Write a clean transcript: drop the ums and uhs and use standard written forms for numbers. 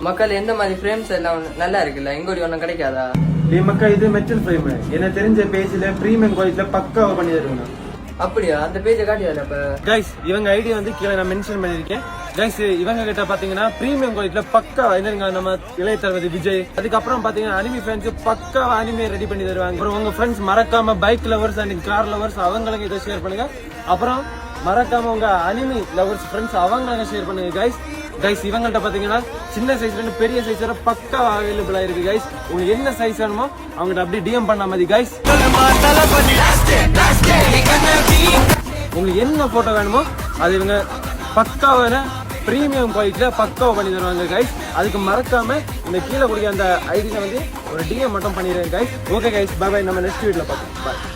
மக்கள் எந்த மாதிரி ஃப்ரேம்ஸ் எல்லாம் நல்லா இருக்குல்ல, எங்க ஒரு ஒன்றும் கிடைக்காதா? மக்கா இது மெட்டல் ஃப்ரேம். என்ன தெரிஞ்ச பேஜ்ல பிரீமியம் குவாலிட்டில பக்காவா பண்ணி தருவாங்க. அப்படியா? அந்த பேஜை காட்டியால அப்ப. கைஸ் இவங்க ஐடியா வந்து கீழே நான் மென்ஷன் பண்ணிருக்கேன். கைஸ் இவங்க கிட்ட பாத்தீங்கன்னா பிரீமியம் குவாலிட்டில பக்கா என்னங்க நம்ம இளைய தளபதி விஜய், அதுக்கப்புறம் பாத்தீங்கன்னா அனிமி ஃபேன்ஸ் பக்கா அனிமே ரெடி பண்ணி தருவாங்க. அப்புறம் உங்க ஃப்ரெண்ட்ஸ் மறக்காம bike lovers and car lovers அவங்களுக்கு இதை ஷேர் பண்ணுங்க. அப்புறம் மறக்காம உங்க அனிமி லவர்ஸ் ஃப்ரெண்ட்ஸ் அவங்களுக்கு ஷேர் பண்ணுங்க கைஸ். கைஸ் இவங்கள்ட்ட பாத்தீங்கன்னா சின்ன சைஸ்ல இருந்து பெரிய சைஸ் வரை பக்கா அவைலபிளா இருக்கு கைஸ். உங்களுக்கு என்ன சைஸ் வேணுமோ அவங்ககிட்ட அப்படியே டிஎம் பண்ண மாதிரி கைஸ். உங்களுக்கு என்ன போட்டோ வேணுமோ அது இவங்க பக்காவான பிரீமியம் குவாலிட்டியில பக்காவா பண்ணி தருவாங்க கைஸ். அதுக்கு மறக்காம இந்த கீழே கொடுக்க அந்த ஐடியில வந்து ஒரு டிஎம் மட்டும் பண்ணிடுறேன் guys. Okay guys, bye bye. நம்ம நெக்ஸ்ட் வீடியோல பார்ப்போம். பாய்.